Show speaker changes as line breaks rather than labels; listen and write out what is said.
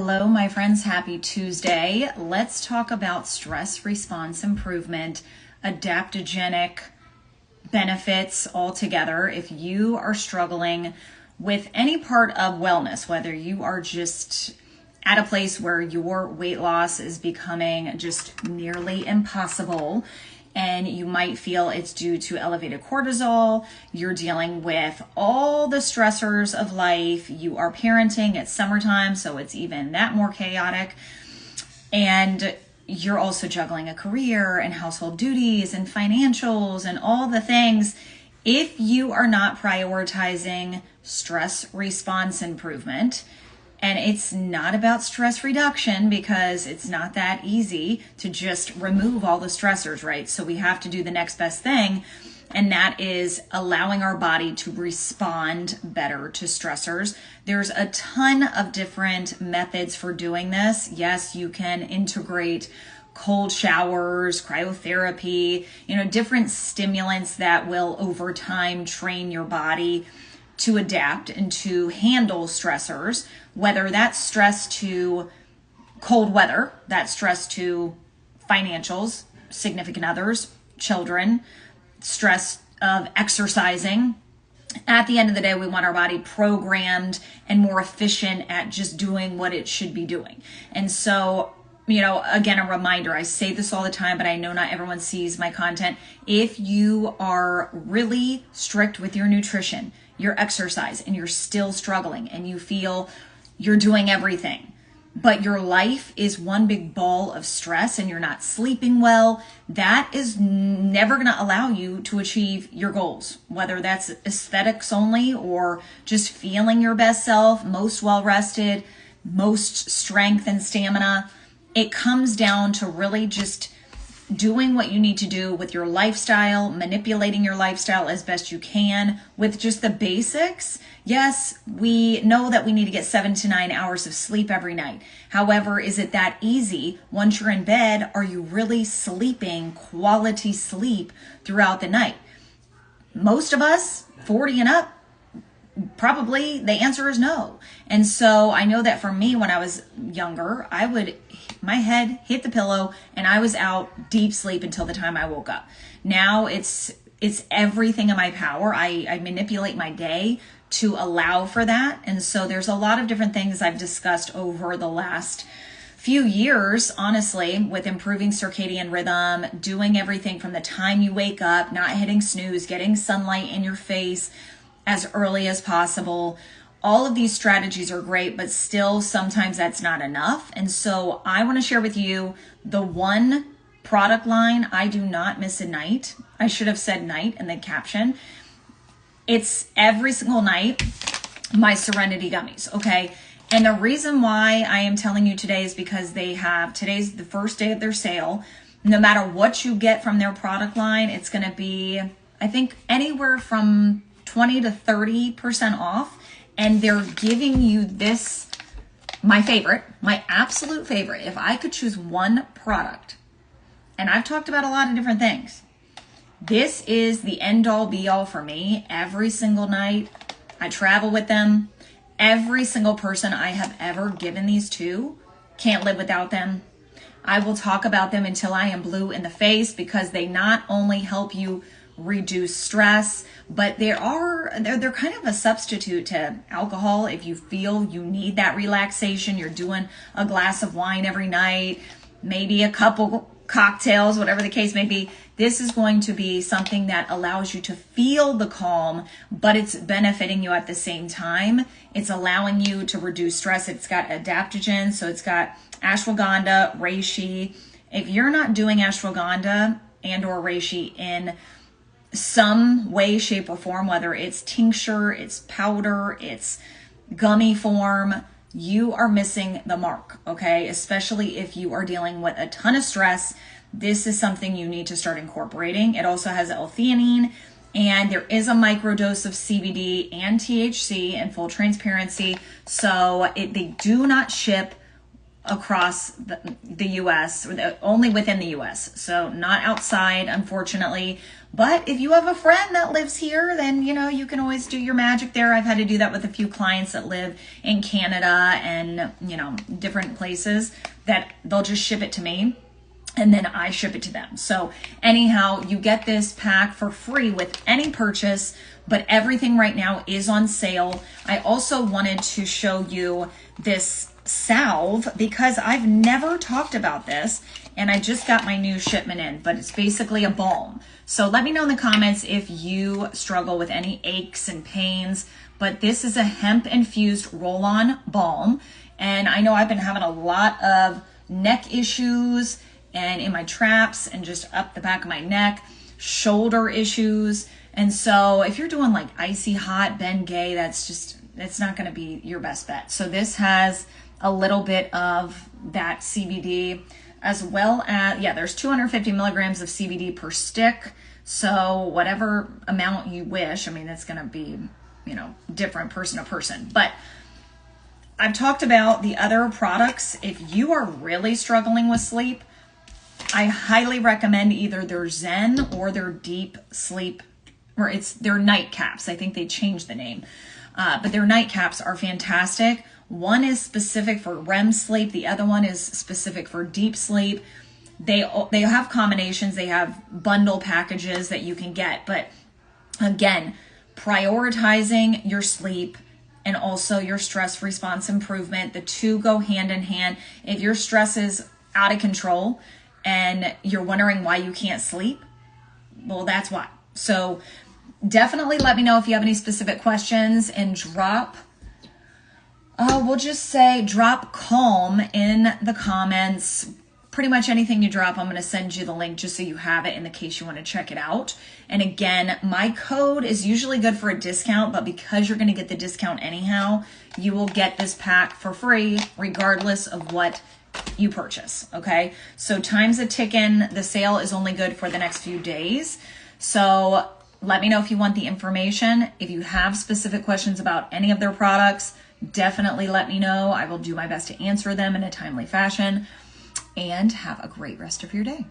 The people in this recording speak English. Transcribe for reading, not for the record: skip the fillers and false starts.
Hello, my friends. Happy Tuesday. Let's talk about stress response improvement, adaptogenic benefits altogether. If you are struggling with any part of wellness, whether you are just at a place where your weight loss is becoming just nearly impossible, and you might feel it's due to elevated cortisol, you're dealing with all the stressors of life, you are parenting, it's summertime, so it's even that more chaotic, and you're also juggling a career and household duties and financials and all the things. If you are not prioritizing stress response improvement, and it's not about stress reduction because it's not that easy to just remove all the stressors, right? So we have to do the next best thing, and that is allowing our body to respond better to stressors. There's a ton of different methods for doing this. Yes, you can integrate cold showers, cryotherapy, different stimulants that will over time train your body to adapt and to handle stressors, whether that's stress to cold weather, that's stress to financials, significant others, children, stress of exercising. At the end of the day, we want our body programmed and more efficient at just doing what it should be doing. And so, again, a reminder, I say this all the time, but I know not everyone sees my content. If you are really strict with your nutrition, your exercise, and you're still struggling and you feel you're doing everything, but your life is one big ball of stress and you're not sleeping well, that is never going to allow you to achieve your goals, whether that's aesthetics only or just feeling your best self, most well rested, most strength and stamina. It comes down to really just doing what you need to do with your lifestyle, manipulating your lifestyle as best you can with just the basics. Yes, we know that we need to get 7 to 9 hours of sleep every night. However, is it that easy? Once you're in bed, are you really sleeping quality sleep throughout the night? Most of us, 40 and up, probably the answer is no. And so I know that for me, when I was younger, my head hit the pillow and I was out deep sleep until the time I woke up. Now it's everything in my power. I manipulate my day to allow for that. And so there's a lot of different things I've discussed over the last few years, honestly, with improving circadian rhythm, doing everything from the time you wake up, not hitting snooze, getting sunlight in your face as early as possible. All of these strategies are great, but still sometimes that's not enough. And so I want to share with you the one product line I do not miss a night. I should have said night in the caption. It's every single night, my Serenity gummies, okay? And the reason why I am telling you today is because today's the first day of their sale. No matter what you get from their product line, it's going to be, I think, anywhere from 20 to 30% off. And they're giving you this, my favorite, my absolute favorite. If I could choose one product, and I've talked about a lot of different things, this is the end all be all for me. Every single night I travel with them. Every single person I have ever given these to can't live without them. I will talk about them until I am blue in the face because they not only help you reduce stress, but they're kind of a substitute to alcohol. If you feel you need that relaxation, you're doing a glass of wine every night, maybe a couple cocktails, whatever the case may be, this is going to be something that allows you to feel the calm, but it's benefiting you at the same time. It's allowing you to reduce stress. It's got adaptogens, so it's got ashwagandha, reishi. If you're not doing ashwagandha and or reishi in some way, shape, or form, whether it's tincture, it's powder, it's gummy form, you are missing the mark, okay? Especially if you are dealing with a ton of stress, this is something you need to start incorporating. It also has L-theanine, and there is a microdose of CBD and THC in full transparency. So they do not ship across the US, only within the US. So not outside, unfortunately. But if you have a friend that lives here, then, you can always do your magic there. I've had to do that with a few clients that live in Canada and, different places, that they'll just ship it to me and then I ship it to them. So anyhow, you get this pack for free with any purchase, but everything right now is on sale. I also wanted to show you this salve because I've never talked about this, and I just got my new shipment in, but it's basically a balm. So let me know in the comments if you struggle with any aches and pains, but this is a hemp infused roll-on balm. And I know I've been having a lot of neck issues and in my traps and just up the back of my neck, shoulder issues. And so if you're doing like icy hot Bengay, it's not going to be your best bet. So this has a little bit of that CBD, as well as, there's 250 milligrams of CBD per stick. So whatever amount you wish, it's going to be, different person to person. But I've talked about the other products. If you are really struggling with sleep, I highly recommend either their Zen or their Deep Sleep, or it's their nightcaps. I think they changed the name. But their nightcaps are fantastic. One is specific for REM sleep. The other one is specific for deep sleep. They have combinations. They have bundle packages that you can get. But again, prioritizing your sleep and also your stress response improvement, the two go hand in hand. If your stress is out of control and you're wondering why you can't sleep, well, that's why. So definitely let me know if you have any specific questions, and drop calm in the comments. Pretty much anything you drop, I'm going to send you the link just so you have it in the case you want to check it out. And again, my code is usually good for a discount, but because you're going to get the discount anyhow, you will get this pack for free regardless of what you purchase. Okay. So time's a ticking. The sale is only good for the next few days. So let me know if you want the information. If you have specific questions about any of their products, definitely let me know. I will do my best to answer them in a timely fashion. And have a great rest of your day.